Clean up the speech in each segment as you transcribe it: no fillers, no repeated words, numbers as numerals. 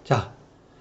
자,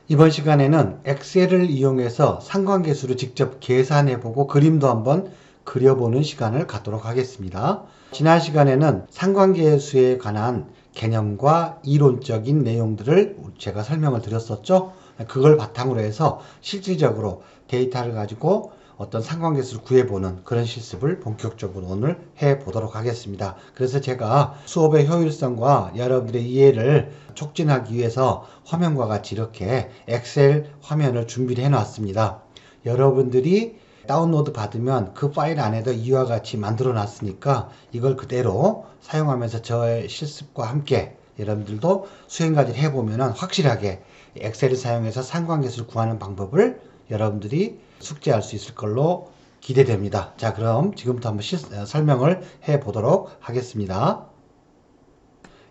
이번 시간에는 엑셀을 이용해서 상관계수를 직접 계산해보고 그림도 한번 그려보는 시간을 갖도록 하겠습니다. 지난 시간에는 상관계수에 관한 개념과 이론적인 내용들을 제가 설명을 드렸었죠. 그걸 바탕으로 해서 실질적으로 데이터를 가지고 어떤 상관계수를 구해보는 그런 실습을 본격적으로 오늘 해보도록 하겠습니다. 그래서 제가 수업의 효율성과 여러분들의 이해를 촉진하기 위해서 화면과 같이 이렇게 엑셀 화면을 준비를 해놨습니다. 여러분들이 다운로드 받으면 그 파일 안에도 이와 같이 만들어 놨으니까 이걸 그대로 사용하면서 저의 실습과 함께 여러분들도 수행까지 해보면 확실하게 엑셀을 사용해서 상관계수를 구하는 방법을 여러분들이 숙지할 수 있을 걸로 기대됩니다. 자, 그럼 지금부터 한번 설명을 해 보도록 하겠습니다.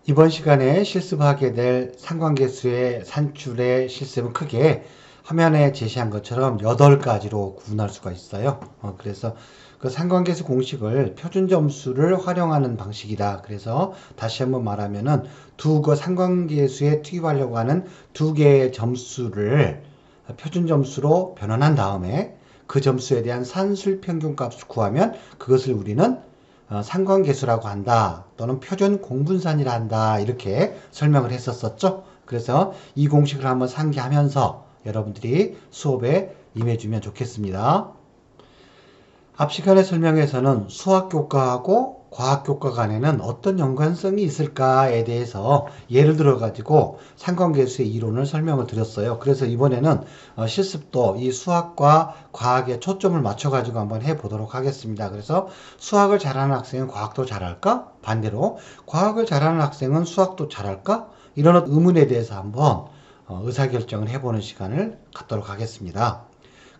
이번 시간에 실습하게 될 상관계수의 산출의 실습은 크게 화면에 제시한 것처럼 8가지로 구분할 수가 있어요. 그래서 그 상관계수 공식을 표준점수를 활용하는 방식이다. 그래서 다시 한번 말하면은 상관계수에 투입하려고 하는 두 개의 점수를 표준점수로 변환한 다음에 그 점수에 대한 산술평균값을 구하면 그것을 우리는 상관계수라고 한다 또는 표준 공분산이라 한다 이렇게 설명을 했었죠. 그래서 이 공식을 한번 상기하면서 여러분들이 수업에 임해주면 좋겠습니다. 앞 시간의 설명에서는 수학교과하고 과학교과 간에는 어떤 연관성이 있을까에 대해서 예를 들어 가지고 상관계수의 이론을 설명을 드렸어요. 그래서 이번에는 실습도 이 수학과 과학에 초점을 맞춰 가지고 한번 해 보도록 하겠습니다. 그래서 수학을 잘하는 학생은 과학도 잘할까? 반대로 과학을 잘하는 학생은 수학도 잘할까? 이런 의문에 대해서 한번 의사결정을 해보는 시간을 갖도록 하겠습니다.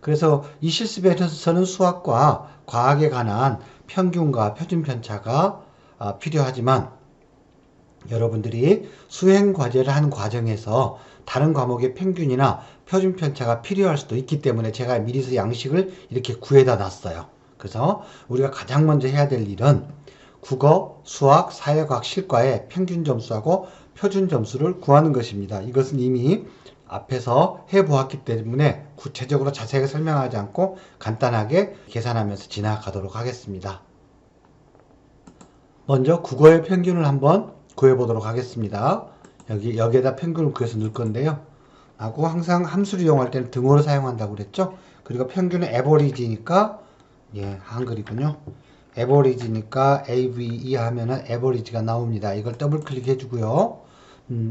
그래서 이 실습에서는 수학과 과학에 관한 평균과 표준 편차가 필요하지만 여러분들이 수행 과제를 하는 과정에서 다른 과목의 평균이나 표준 편차가 필요할 수도 있기 때문에 제가 미리서 양식을 이렇게 구해다 놨어요. 그래서 우리가 가장 먼저 해야 될 일은 국어, 수학, 사회과학, 실과의 평균 점수하고 표준 점수를 구하는 것입니다. 이것은 이미 앞에서 해보았기 때문에 구체적으로 자세하게 설명하지 않고 간단하게 계산하면서 지나가도록 하겠습니다. 먼저 국어의 평균을 한번 구해보도록 하겠습니다. 여기에다 평균을 구해서 넣을 건데요. 하고 항상 함수를 이용할 때는 등호를 사용한다고 그랬죠. 그리고 평균은 에버리지니까 한글이군요. 에버리지니까 AVE 하면은 에버리지가 나옵니다. 이걸 더블 클릭해 주고요.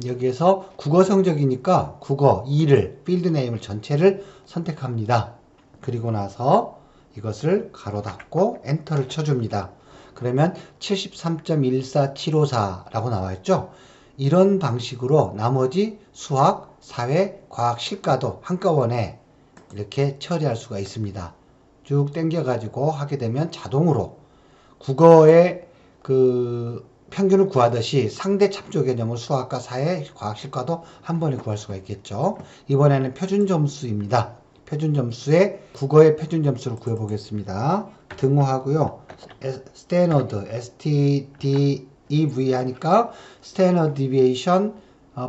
여기에서 국어 성적이니까 국어 2를 필드 네임을 전체를 선택합니다. 그리고 나서 이것을 가로 닫고 엔터를 쳐줍니다. 그러면 73.14754라고 나와 있죠. 이런 방식으로 나머지 수학, 사회, 과학, 실과도 한꺼번에 이렇게 처리할 수가 있습니다. 쭉 당겨가지고 하게 되면 자동으로 국어의 평균을 구하듯이 상대 참조 개념을 수학과 사회, 과학, 실과도 한 번에 구할 수가 있겠죠. 이번에는 표준 점수입니다. 표준 점수의 국어의 표준 점수를 구해보겠습니다. 등호하고요. 스탠더드, STDEV 하니까 스탠더드 디비에이션,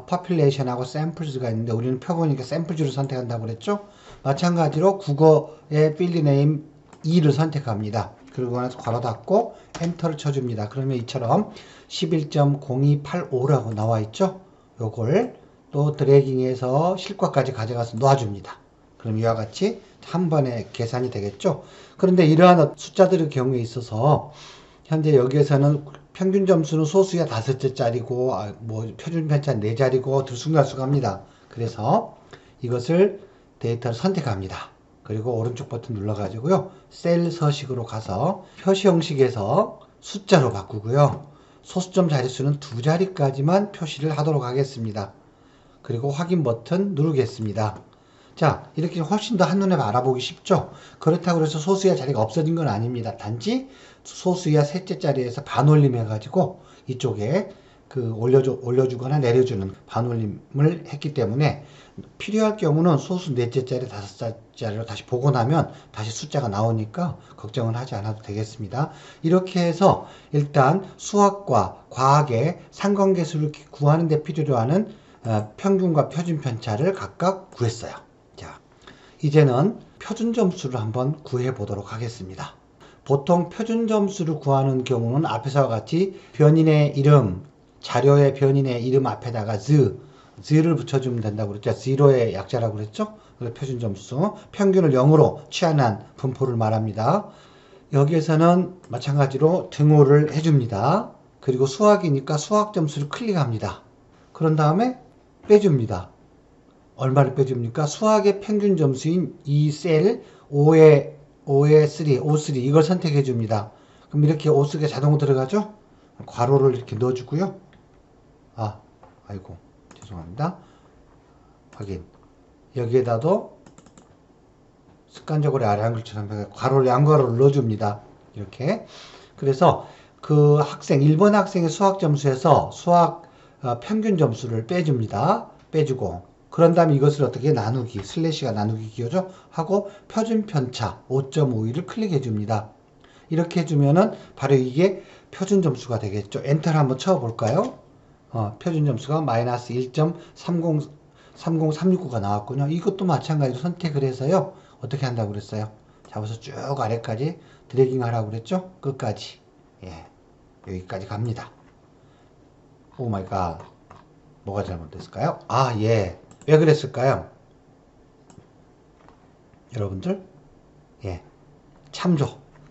population하고 샘플즈가 있는데 우리는 표본이니까 샘플즈를 선택한다고 그랬죠. 마찬가지로 국어의 필드 네임 2를 선택합니다. 그리고 나서 괄호 닫고 엔터를 쳐줍니다. 그러면 이처럼 11.0285라고 나와 있죠. 요걸 또 드래깅해서 실과까지 가져가서 놓아줍니다. 그럼 이와 같이 한 번에 계산이 되겠죠. 그런데 이러한 숫자들의 경우에 있어서 현재 여기에서는 평균 점수는 소수야 5자짜리고 표준 편차 4자리고 들쑥날쑥합니다. 그래서 이것을 데이터를 선택합니다. 그리고 오른쪽 버튼 눌러가지고요. 셀 서식으로 가서 표시 형식에서 숫자로 바꾸고요. 소수점 자릿수는 2자리까지만 표시를 하도록 하겠습니다. 그리고 확인 버튼 누르겠습니다. 자, 이렇게 훨씬 더 한눈에 알아보기 쉽죠? 그렇다고 해서 소수야 자리가 없어진 건 아닙니다. 단지 소수야 셋째 자리에서 반올림 해가지고 이쪽에 올려주거나 내려주는 반올림을 했기 때문에 필요할 경우는 소수 넷째 자리, 다섯째 자리로 다시 복원하면 다시 숫자가 나오니까 걱정은 하지 않아도 되겠습니다. 이렇게 해서 일단 수학과 과학의 상관계수를 구하는 데 필요로 하는 평균과 표준 편차를 각각 구했어요. 자, 이제는 표준 점수를 한번 구해 보도록 하겠습니다. 보통 표준 점수를 구하는 경우는 앞에서와 같이 변인의 이름, 자료의 변인의 이름 앞에다가 z를 붙여주면 된다고 그랬죠. zero의 약자라고 그랬죠. 그래서 표준 점수, 평균을 0으로 취하는 분포를 말합니다. 여기에서는 마찬가지로 등호를 해줍니다. 그리고 수학이니까 수학 점수를 클릭합니다. 그런 다음에 빼줍니다. 얼마를 빼줍니까? 수학의 평균 점수인 이 셀 5의 3 이걸 선택해 줍니다. 그럼 이렇게 5쓰게 자동으로 들어가죠? 괄호를 이렇게 넣어주고요. 아이고 죄송합니다. 확인. 여기에다도 습관적으로 아래 한글처럼 괄호를 양괄호를 넣어줍니다. 이렇게. 그래서 그 학생 1번 학생의 수학 점수에서 수학 평균 점수를 빼줍니다. 빼주고 그런 다음에 이것을 어떻게 나누기, 슬래시가 나누기 기호죠? 하고 표준 편차 5.52를 클릭해 줍니다. 이렇게 해주면은 바로 이게 표준 점수가 되겠죠. 엔터를 한번 쳐볼까요? 표준 점수가 마이너스 1.3036구가 나왔군요. 이것도 마찬가지로 선택을 해서요. 어떻게 한다고 그랬어요? 잡아서 쭉 아래까지 드래깅 하라고 그랬죠? 끝까지. 예. 여기까지 갑니다. 오 마이 갓. 뭐가 잘못됐을까요? 예. 왜 그랬을까요? 여러분들? 예.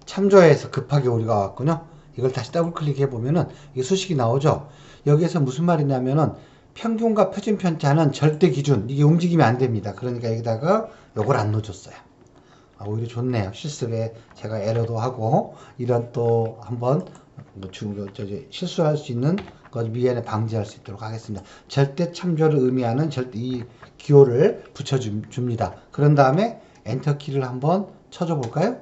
참조에서 급하게 우리가 왔군요. 이걸 다시 더블 클릭해 보면은 이 수식이 나오죠. 여기에서 무슨 말이냐면은 평균과 표준 편차는 절대 기준, 이게 움직이면 안 됩니다. 그러니까 여기다가 요걸 안 넣어줬어요. 오히려 좋네요. 실습에 제가 에러도 하고 이런 또 한번 실수할 수 있는 것 미연에 방지할 수 있도록 하겠습니다. 절대 참조를 의미하는 이 기호를 붙여줍니다. 그런 다음에 엔터 키를 한번 쳐줘 볼까요?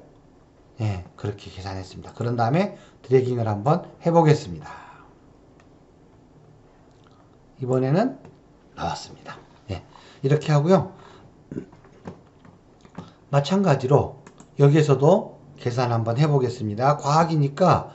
네, 그렇게 계산했습니다. 그런 다음에 드래깅을 한번 해보겠습니다. 이번에는 나왔습니다. 네, 이렇게 하고요. 마찬가지로 여기에서도 계산 한번 해보겠습니다. 과학이니까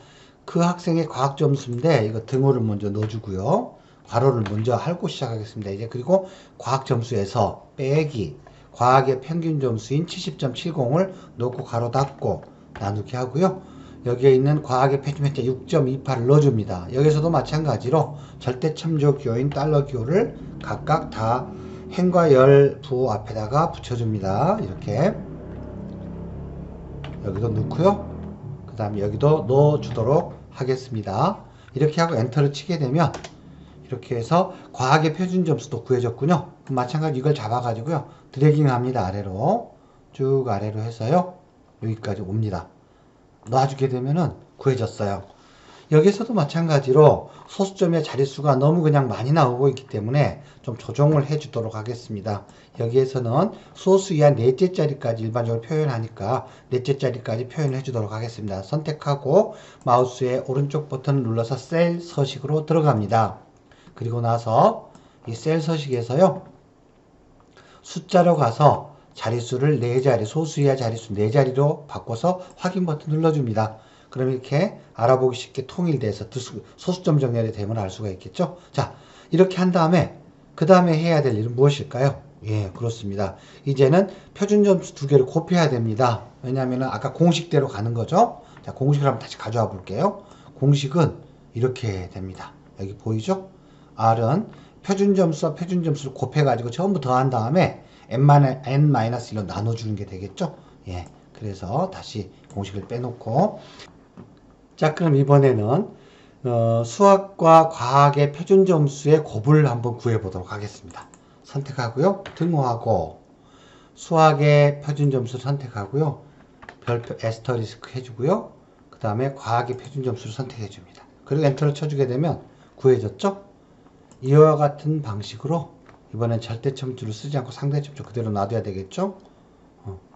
그 학생의 과학 점수인데 이거 등호를 먼저 넣어주고요. 괄호를 먼저 할고 시작하겠습니다. 이제 그리고 과학 점수에서 빼기 과학의 평균 점수인 70.70을 넣고 괄호 닫고 나누기 하고요. 여기에 있는 과학의 표준 편차 6.28을 넣어줍니다. 여기서도 마찬가지로 절대 참조 기호인 달러 기호를 각각 다 행과 열 부호 앞에다가 붙여줍니다. 이렇게 여기도 넣고요. 그 다음에 여기도 넣어주도록 하겠습니다. 이렇게 하고 엔터를 치게 되면 이렇게 해서 과학의 표준 점수도 구해졌군요. 그럼 마찬가지로 이걸 잡아가지고요. 드래깅 합니다. 아래로 쭉 아래로 해서요. 여기까지 옵니다. 놔주게 되면은 구해졌어요. 여기서도 마찬가지로 소수점의 자릿수가 너무 그냥 많이 나오고 있기 때문에 좀 조정을 해주도록 하겠습니다. 여기에서는 소수 이하 넷째 자리까지 일반적으로 표현하니까 넷째 자리까지 표현을 해주도록 하겠습니다. 선택하고 마우스의 오른쪽 버튼을 눌러서 셀 서식으로 들어갑니다. 그리고 나서 이 셀 서식에서요. 숫자로 가서 자릿수를 4자리, 소수 이하 자릿수 4자리로 바꿔서 확인 버튼 눌러줍니다. 그럼 이렇게 알아보기 쉽게 통일돼서 소수점 정렬이 되면 알 수가 있겠죠. 자, 이렇게 한 다음에 그 다음에 해야 될 일은 무엇일까요? 예, 그렇습니다. 이제는 표준 점수 2개를 곱해야 됩니다. 왜냐하면 아까 공식대로 가는 거죠. 자, 공식을 한번 다시 가져와 볼게요. 공식은 이렇게 됩니다. 여기 보이죠? R은 표준 점수와 표준 점수를 곱해가지고 전부 더한 다음에 n-1로 나눠주는 게 되겠죠. 예, 그래서 다시 공식을 빼놓고 자, 그럼 이번에는 수학과 과학의 표준 점수의 곱을 한번 구해 보도록 하겠습니다. 선택하고요. 등호하고 수학의 표준 점수를 선택하고요. 별표 에스터리스크 해주고요. 그 다음에 과학의 표준 점수를 선택해 줍니다. 그리고 엔터를 쳐주게 되면 구해졌죠? 이와 같은 방식으로 이번엔 절대점수를 쓰지 않고 상대점수 그대로 놔둬야 되겠죠?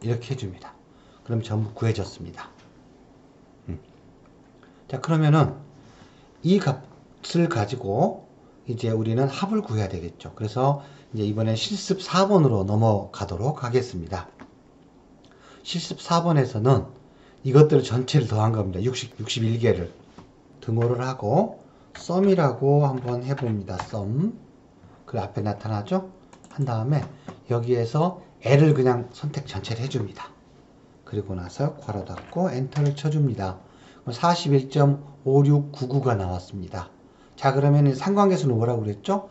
이렇게 해줍니다. 그럼 전부 구해졌습니다. 자, 그러면은 이 값을 가지고 이제 우리는 합을 구해야 되겠죠. 그래서 이제 이번엔 실습 4번으로 넘어가도록 하겠습니다. 실습 4번에서는 이것들을 전체를 더한 겁니다. 61개를 등호를 하고 썸이라고 한번 해봅니다. 썸 그 앞에 나타나죠? 한 다음에 여기에서 L을 그냥 선택 전체를 해줍니다. 그리고 나서 괄호 닫고 엔터를 쳐줍니다. 41.5699가 나왔습니다. 자, 그러면 상관계수는 뭐라고 그랬죠?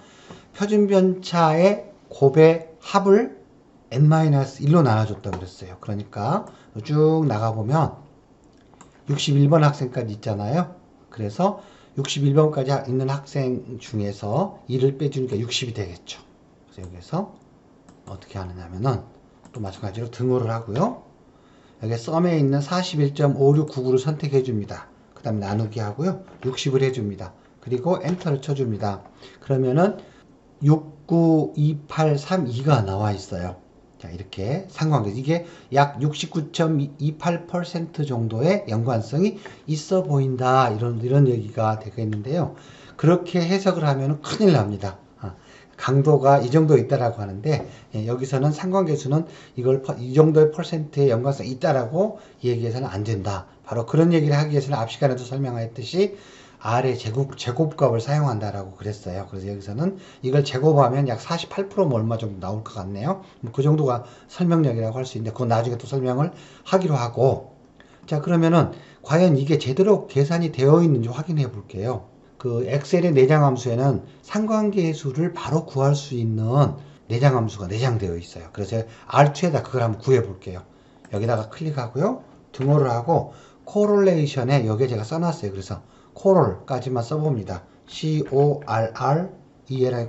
표준변차의 곱의 합을 n-1로 나눠줬다고 그랬어요. 그러니까 쭉 나가보면 61번 학생까지 있잖아요. 그래서 61번까지 있는 학생 중에서 1을 빼주니까 60이 되겠죠. 그래서 여기서 어떻게 하느냐면은 또 마찬가지로 등호를 하고요. 여기 썸에 있는 41.5699를 선택해 줍니다. 그 다음에 나누기 하고요. 60을 해줍니다. 그리고 엔터를 쳐줍니다. 그러면은 69282가 나와 있어요. 자, 이렇게 상관계수. 이게 약 69.28% 정도의 연관성이 있어 보인다. 이런 얘기가 되겠는데요. 그렇게 해석을 하면 큰일 납니다. 강도가 이 정도 있다라고 하는데, 여기서는 상관계수는 이걸 이 정도의 퍼센트의 연관성이 있다라고 얘기해서는 안 된다. 바로 그런 얘기를 하기 위해서는 앞 시간에도 설명했듯이 R의 제곱값을 사용한다라고 그랬어요. 그래서 여기서는 이걸 제곱하면 약 48% 얼마 정도 나올 것 같네요. 그 정도가 설명력이라고 할 수 있는데, 그건 나중에 또 설명을 하기로 하고. 자, 그러면은 과연 이게 제대로 계산이 되어 있는지 확인해 볼게요. 그 엑셀의 내장함수에는 상관계수를 바로 구할 수 있는 내장함수가 내장되어 있어요. 그래서 R2에다 그걸 한번 구해 볼게요. 여기다가 클릭하고요. 등호를 하고 correlation에 여기에 제가 써놨어요. 그래서 correl까지만 써봅니다. C-O-R-R-E-L이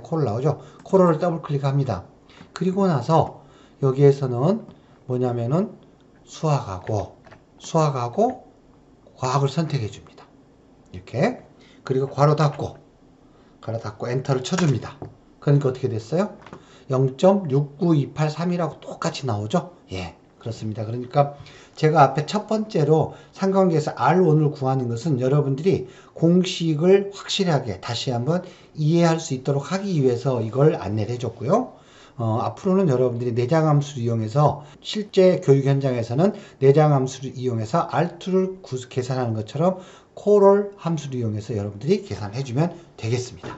콜 나오죠. correl을 더블 클릭합니다. 그리고 나서 여기에서는 뭐냐면은 수학하고 과학을 선택해 줍니다. 이렇게. 그리고 괄호 닫고 엔터를 쳐줍니다. 그러니까 어떻게 됐어요? 0.69283이라고 똑같이 나오죠? 예, 그렇습니다. 그러니까 제가 앞에 첫 번째로 상관계에서 R1을 구하는 것은 여러분들이 공식을 확실하게 다시 한번 이해할 수 있도록 하기 위해서 이걸 안내를 해줬고요. 앞으로는 여러분들이 내장함수를 이용해서 실제 교육 현장에서는 내장함수를 이용해서 R2를 계산하는 것처럼 코럴 함수를 이용해서 여러분들이 계산해주면 되겠습니다.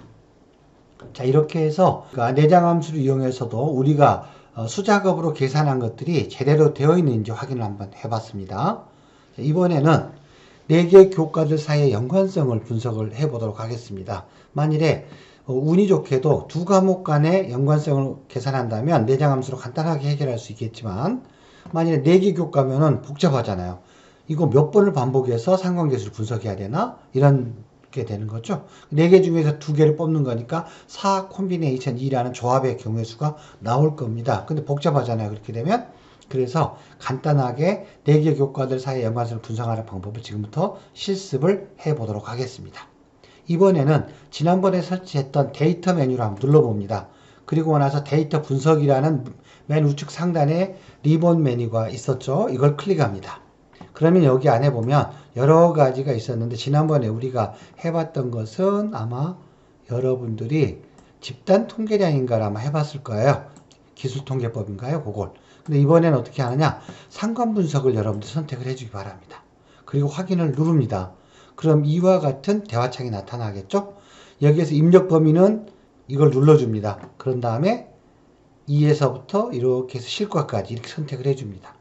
자, 이렇게 해서 내장함수를 이용해서도 우리가 수작업으로 계산한 것들이 제대로 되어 있는지 확인을 한번 해봤습니다. 자, 이번에는 4개 교과들 사이의 연관성을 분석을 해보도록 하겠습니다. 만일에 운이 좋게도 두 과목 간의 연관성을 계산한다면 내장함수로 간단하게 해결할 수 있겠지만, 만일에 4개 교과면은 복잡하잖아요. 이거 몇 번을 반복해서 상관계수를 분석해야 되나? 이런 게 되는 거죠. 4개 중에서 2개를 뽑는 거니까 4 콤비네이션 2라는 조합의 경우의 수가 나올 겁니다. 근데 복잡하잖아요. 그렇게 되면. 그래서 간단하게 4개 교과들 사이의 연관성을 분석하는 방법을 지금부터 실습을 해보도록 하겠습니다. 이번에는 지난번에 설치했던 데이터 메뉴를 한번 눌러봅니다. 그리고 나서 데이터 분석이라는 맨 우측 상단에 리본 메뉴가 있었죠. 이걸 클릭합니다. 그러면 여기 안에 보면 여러 가지가 있었는데, 지난번에 우리가 해봤던 것은 아마 여러분들이 집단 통계량인가를 아마 해봤을 거예요. 기술통계법인가요? 그걸. 근데 이번에는 어떻게 하느냐? 상관 분석을 여러분들 선택을 해주기 바랍니다. 그리고 확인을 누릅니다. 그럼 이와 같은 대화창이 나타나겠죠? 여기에서 입력 범위는 이걸 눌러줍니다. 그런 다음에 2에서부터 이렇게 해서 실과까지 이렇게 선택을 해줍니다.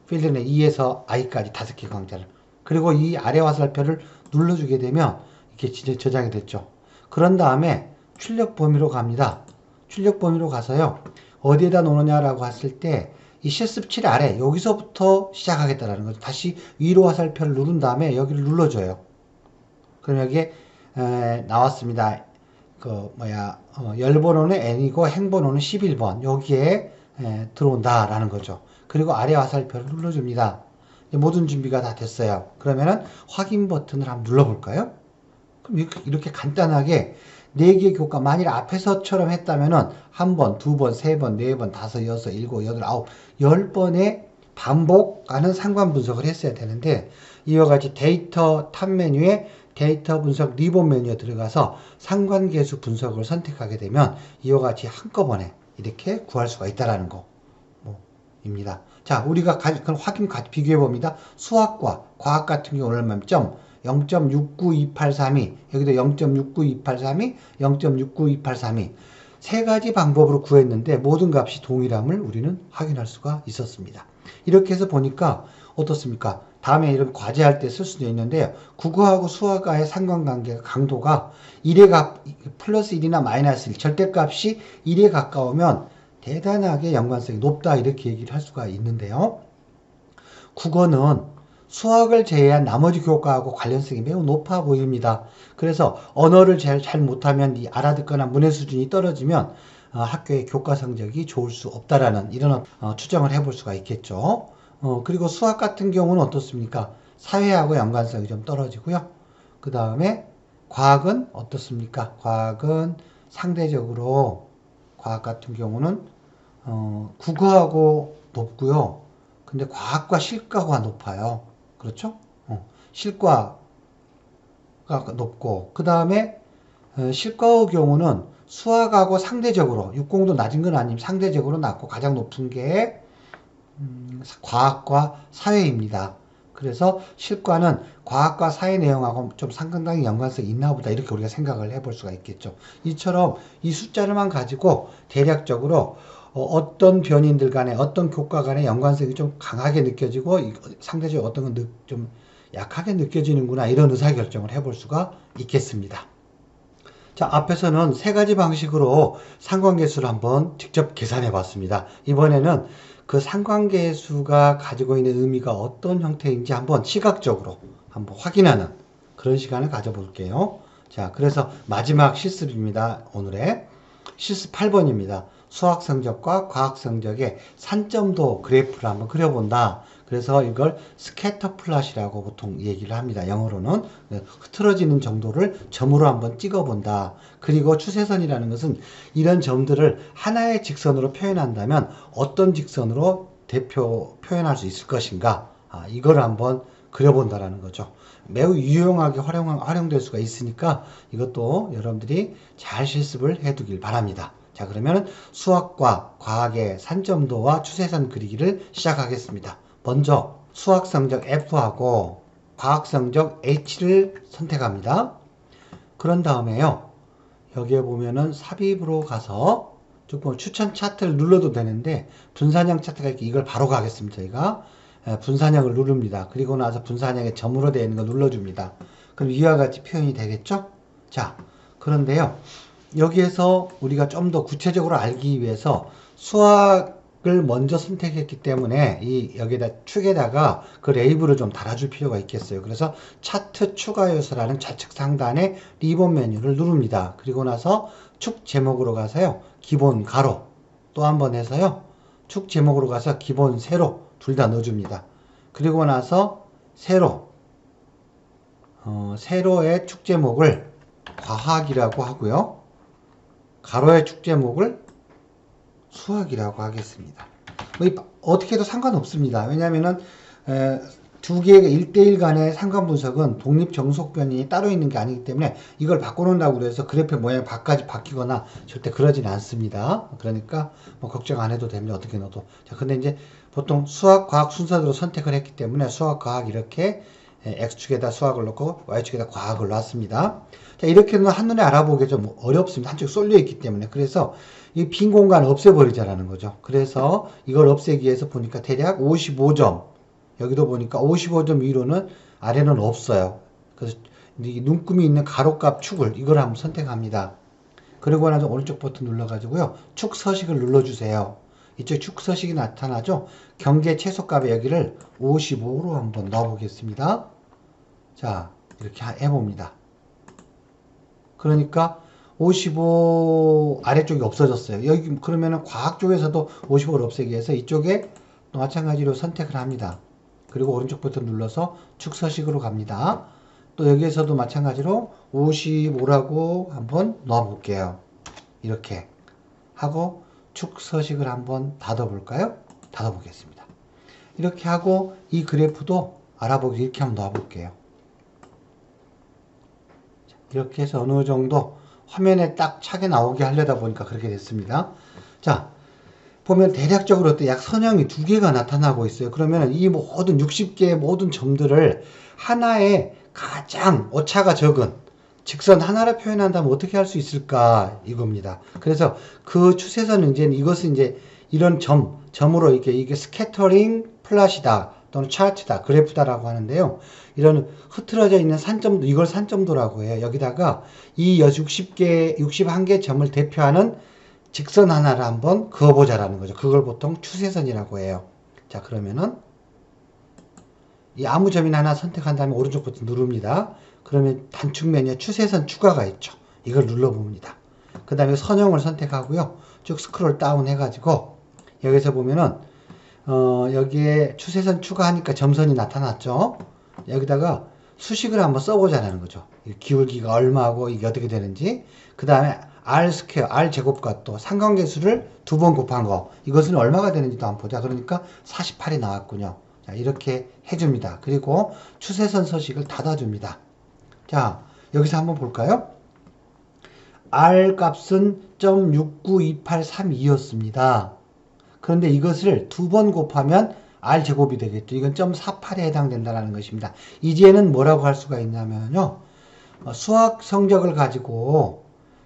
필드는 2에서 i까지 5개 강좌를. 그리고 이 아래 화살표를 눌러주게 되면 이렇게 저장이 됐죠. 그런 다음에 출력 범위로 갑니다. 출력 범위로 가서요. 어디에다 놓느냐라고 했을 때 이 실습 7 아래 여기서부터 시작하겠다라는 거죠. 다시 위로 화살표를 누른 다음에 여기를 눌러줘요. 그럼 여기에 나왔습니다. 열번호는 n이고 행번호는 11번. 여기에 들어온다라는 거죠. 그리고 아래 화살표를 눌러줍니다. 모든 준비가 다 됐어요. 그러면은 확인 버튼을 한번 눌러볼까요? 그럼 이렇게 간단하게 4개 교과, 만일 앞에서처럼 했다면은 1번, 2번, 3번, 4번, 5, 6, 7, 8, 9, 10번의 반복하는 상관 분석을 했어야 되는데, 이와 같이 데이터 탑 메뉴에 데이터 분석 리본 메뉴에 들어가서 상관계수 분석을 선택하게 되면 이와 같이 한꺼번에 이렇게 구할 수가 있다라는 거. 입니다. 자, 우리가 그럼 확인 비교해 봅니다. 수학과 과학 같은 경우 얼마면 0.69283이 여기도 0.69283이 0.69283이 세 가지 방법으로 구했는데 모든 값이 동일함을 우리는 확인할 수가 있었습니다. 이렇게 해서 보니까 어떻습니까? 다음에 이런 과제할 때 쓸 수도 있는데요. 국어하고 수학과의 상관관계 강도가 1에 플러스 1이나 마이너스 1, 절대값이 1에 가까우면 대단하게 연관성이 높다 이렇게 얘기를 할 수가 있는데요. 국어는 수학을 제외한 나머지 교과하고 관련성이 매우 높아 보입니다. 그래서 언어를 잘 못하면 알아듣거나 문해 수준이 떨어지면 학교의 교과 성적이 좋을 수 없다라는 이런 추정을 해볼 수가 있겠죠. 그리고 수학 같은 경우는 어떻습니까? 사회하고 연관성이 좀 떨어지고요. 그 다음에 과학은 어떻습니까? 과학은 상대적으로 과학 같은 경우는 국어하고 높고요. 근데 과학과 실과가 높아요. 그렇죠? 실과가 높고 그 다음에 실과의 경우는 수학하고 상대적으로 육공도 낮은 건 아니면 상대적으로 낮고 가장 높은 게 과학과 사회입니다. 그래서 실과는 과학과 사회 내용하고 좀 상당히 연관성이 있나 보다 이렇게 우리가 생각을 해볼 수가 있겠죠. 이처럼 이 숫자를만 가지고 대략적으로 어떤 변인들 간에 어떤 교과 간의 연관성이 좀 강하게 느껴지고 상대적으로 어떤 건 좀 약하게 느껴지는구나 이런 의사결정을 해볼 수가 있겠습니다. 자, 앞에서는 세 가지 방식으로 상관계수를 한번 직접 계산해 봤습니다. 이번에는 그 상관계수가 가지고 있는 의미가 어떤 형태인지 한번 시각적으로 한번 확인하는 그런 시간을 가져볼게요. 자, 그래서 마지막 실습입니다. 오늘의 실습 8번입니다. 수학 성적과 과학 성적의 산점도 그래프를 한번 그려본다. 그래서 이걸 스캐터 플롯이라고 보통 얘기를 합니다. 영어로는 흐트러지는 정도를 점으로 한번 찍어본다. 그리고 추세선이라는 것은 이런 점들을 하나의 직선으로 표현한다면 어떤 직선으로 표현할 수 있을 것인가? 이걸 한번 그려본다라는 거죠. 매우 유용하게 활용될 수가 있으니까 이것도 여러분들이 잘 실습을 해두길 바랍니다. 자, 그러면 수학과 과학의 산점도와 추세선 그리기를 시작하겠습니다. 먼저 수학 성적 F하고 과학 성적 H를 선택합니다. 그런 다음에요. 여기에 보면은 삽입으로 가서 조금 추천 차트를 눌러도 되는데 분산형 차트가 있게 이걸 바로 가겠습니다. 저희가 분산형을 누릅니다. 그리고 나서 분산형에 점으로 되어 있는 거 눌러줍니다. 그럼 이와 같이 표현이 되겠죠? 자, 그런데요. 여기에서 우리가 좀 더 구체적으로 알기 위해서 수학을 먼저 선택했기 때문에 여기다 축에다가 그 레이블을 좀 달아줄 필요가 있겠어요. 그래서 차트 추가 요소라는 좌측 상단에 리본 메뉴를 누릅니다. 그리고 나서 축 제목으로 가서요. 기본 가로 또 한 번 해서요. 축 제목으로 가서 기본 세로 둘 다 넣어줍니다. 그리고 나서 세로의 축 제목을 과학이라고 하고요. 가로의 축 제목을 수학이라고 하겠습니다. 어떻게 해도 상관없습니다. 왜냐하면은 두 개의 1대1 간의 상관 분석은 독립 정속 변이 따로 있는 게 아니기 때문에 이걸 바꿔놓는다고 해서 그래프의 모양이 바뀌거나 절대 그러진 않습니다. 그러니까 뭐 걱정 안 해도 됩니다. 어떻게 넣어도. 자, 근데 이제 보통 수학, 과학 순서대로 선택을 했기 때문에 수학, 과학 이렇게 X축에다 수학을 넣고 Y축에다 과학을 놨습니다. 자, 이렇게는 한눈에 알아보기 좀 어렵습니다. 한쪽 쏠려 있기 때문에. 그래서 이 빈 공간 없애버리자라는 거죠. 그래서 이걸 없애기 위해서 보니까 대략 55점. 여기도 보니까 55점 위로는 아래는 없어요. 그래서 이 눈금이 있는 가로값 축을 이걸 한번 선택합니다. 그리고 나서 오른쪽 버튼 눌러가지고요. 축 서식을 눌러주세요. 이쪽 축 서식이 나타나죠. 경계 최소값의 여기를 55로 한번 넣어보겠습니다. 자, 이렇게 해봅니다. 그러니까 55 아래쪽이 없어졌어요. 여기 그러면은 과학 쪽에서도 55를 없애기 위해서 이쪽에 또 마찬가지로 선택을 합니다. 그리고 오른쪽 버튼 눌러서 축 서식으로 갑니다. 또 여기에서도 마찬가지로 55라고 한번 넣어 볼게요. 이렇게 하고 축 서식을 한번 닫아 볼까요? 닫아 보겠습니다. 이렇게 하고 이 그래프도 알아보기 이렇게 한번 넣어 볼게요. 이렇게 해서 어느 정도 화면에 딱 차게 나오게 하려다 보니까 그렇게 됐습니다. 자, 보면 대략적으로 어때 약 선형이 두 개가 나타나고 있어요. 그러면 이 모든 60개의 모든 점들을 하나의 가장 오차가 적은 직선 하나로 표현한다면 어떻게 할 수 있을까 이겁니다. 그래서 그 추세선은 이것은 이제 이런 점으로 이게 스캐터링 플랫이다 또는 차트다 그래프다라고 하는데요. 이런 흐트러져 있는 산점도 이걸 산점도라고 해요. 여기다가 이 61개 점을 대표하는 직선 하나를 한번 그어보자라는 거죠. 그걸 보통 추세선이라고 해요. 자, 그러면은 이 아무 점이나 하나 선택한 다음에 오른쪽 버튼 누릅니다. 그러면 단축메뉴에 추세선 추가가 있죠. 이걸 눌러봅니다. 그 다음에 선형을 선택하고요. 쭉 스크롤 다운 해가지고 여기서 보면은 여기에 추세선 추가하니까 점선이 나타났죠. 여기다가 수식을 한번 써보자는 거죠. 기울기가 얼마고 이게 어떻게 되는지. 그 다음에 R 스퀘어, R 제곱과 또 상관계수를 2번 곱한 거. 이것은 얼마가 되는지도 한번 보자. 그러니까 48이 나왔군요. 자, 이렇게 해줍니다. 그리고 추세선 서식을 닫아줍니다. 자, 여기서 한번 볼까요? R 값은 0.692832였습니다. 그런데 이것을 2번 곱하면 R 제곱이 되겠죠. 이건 0.48에 해당된다는 것입니다. 이제는 뭐라고 할 수가 있냐면요. 수학 성적을 가지고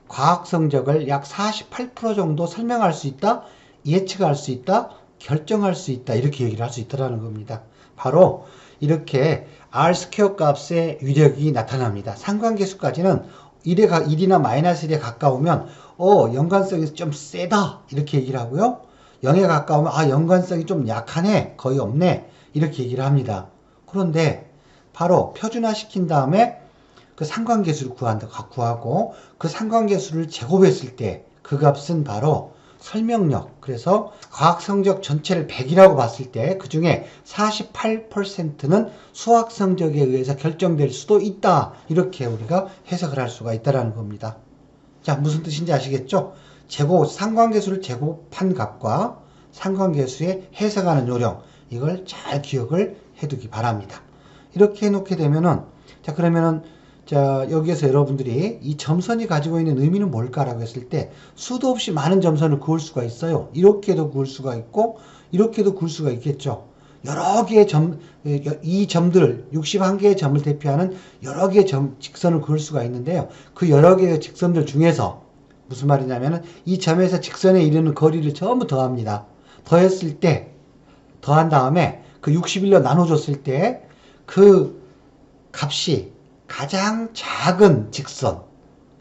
과학 성적을 약 48% 정도 설명할 수 있다, 예측할 수 있다, 결정할 수 있다, 이렇게 얘기를 할 수 있다는 겁니다. 바로 이렇게 R 스퀘어 값의 위력이 나타납니다. 상관계수까지는 1이나 마이너스 1에 가까우면 연관성이 좀 세다 이렇게 얘기를 하고요. 0에 가까우면 연관성이 좀 약하네, 거의 없네 이렇게 얘기를 합니다. 그런데 바로 표준화 시킨 다음에 그 상관계수를 구하고 그 상관계수를 제곱했을 때 그 값은 바로 설명력. 그래서 과학 성적 전체를 100이라고 봤을 때 그 중에 48%는 수학 성적에 의해서 결정될 수도 있다. 이렇게 우리가 해석을 할 수가 있다는 겁니다. 자, 무슨 뜻인지 아시겠죠? 상관계수를 제곱한 값과 상관계수의 해석하는 요령, 이걸 잘 기억을 해두기 바랍니다. 이렇게 해놓게 되면은, 여기에서 여러분들이 이 점선이 가지고 있는 의미는 뭘까라고 했을 때 수도 없이 많은 점선을 그을 수가 있어요. 이렇게도 그을 수가 있고 이렇게도 그을 수가 있겠죠. 여러 개의 이 점들, 61개의 점을 대표하는 여러 개의 직선을 그을 수가 있는데요. 그 여러 개의 직선들 중에서 무슨 말이냐면은 이 점에서 직선에 이르는 거리를 전부 더합니다. 더한 다음에 그 61로 나눠줬을 때 그 값이 가장 작은 직선,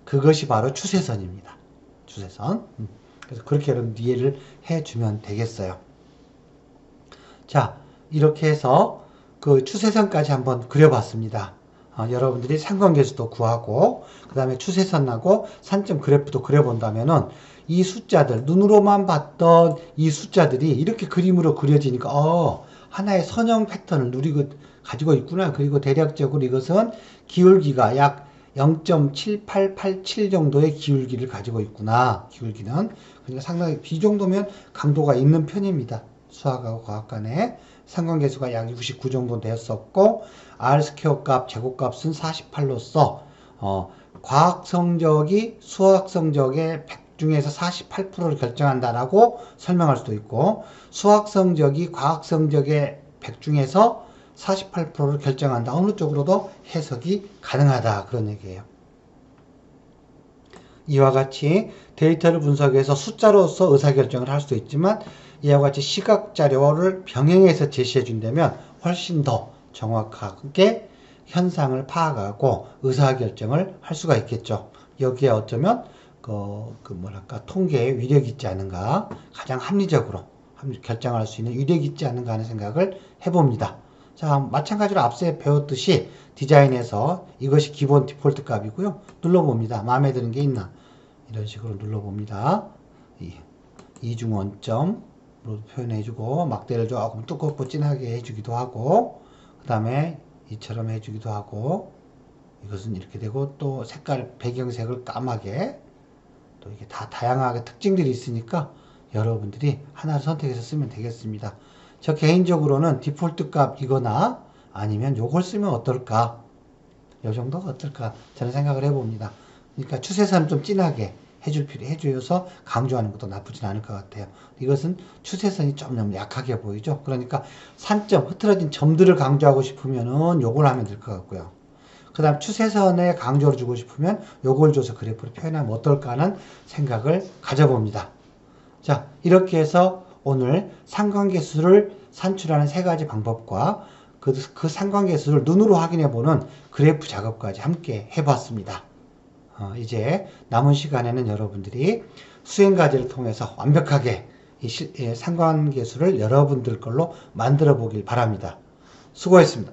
그것이 바로 추세선입니다. 추세선. 그래서 그렇게 여러분 이해를 해주면 되겠어요. 자, 이렇게 해서 그 추세선까지 한번 그려봤습니다. 여러분들이 상관계수도 구하고 그 다음에 추세선하고 산점 그래프도 그려본다면은 이 숫자들, 눈으로만 봤던 이 숫자들이 이렇게 그림으로 그려지니까 하나의 선형 패턴을 가지고 있구나. 그리고 대략적으로 이것은 기울기가 약 0.7887 정도의 기울기를 가지고 있구나. 기울기는. 그러니까 상당히 이 정도면 강도가 있는 편입니다. 수학하고 과학 간에. 상관계수가 약 69 정도 되었었고 R 스퀘어 값, 제곱값은 48로서 과학 성적이 수학 성적의 100 중에서 48%를 결정한다라고 설명할 수도 있고 수학 성적이 과학 성적의 100 중에서 48%를 결정한다. 어느 쪽으로도 해석이 가능하다. 그런 얘기예요. 이와 같이 데이터를 분석해서 숫자로서 의사결정을 할 수도 있지만 이와 같이 시각 자료를 병행해서 제시해 준다면 훨씬 더 정확하게 현상을 파악하고 의사결정을 할 수가 있겠죠. 여기에 어쩌면 통계에 위력이 있지 않은가, 가장 합리적으로 결정할 수 있는 위력이 있지 않은가 하는 생각을 해봅니다. 자, 마찬가지로 앞서 배웠듯이 디자인에서 이것이 기본 디폴트 값이고요. 눌러봅니다. 마음에 드는 게 있나? 이런 식으로 눌러봅니다. 이중 원점으로 표현해주고 막대를 조금 두껍고 진하게 해주기도 하고 그 다음에 이처럼 해주기도 하고 이것은 이렇게 되고 또 색깔 배경색을 까맣게 또 이게 다 다양하게 특징들이 있으니까 여러분들이 하나를 선택해서 쓰면 되겠습니다. 저 개인적으로는 디폴트 값 이거나 아니면 요걸 쓰면 어떨까? 요 정도가 어떨까? 저는 생각을 해봅니다. 그러니까 추세선을 좀 진하게 해줘서 강조하는 것도 나쁘진 않을 것 같아요. 이것은 추세선이 좀 너무 약하게 보이죠? 그러니까 산점, 흐트러진 점들을 강조하고 싶으면은 요걸 하면 될 것 같고요. 그 다음 추세선에 강조를 주고 싶으면 요걸 줘서 그래프로 표현하면 어떨까 하는 생각을 가져봅니다. 자, 이렇게 해서 오늘 상관계수를 산출하는 세 가지 방법과 그 상관계수를 눈으로 확인해보는 그래프 작업까지 함께 해봤습니다. 이제 남은 시간에는 여러분들이 수행과제를 통해서 완벽하게 이 상관계수를 여러분들 걸로 만들어 보길 바랍니다. 수고했습니다.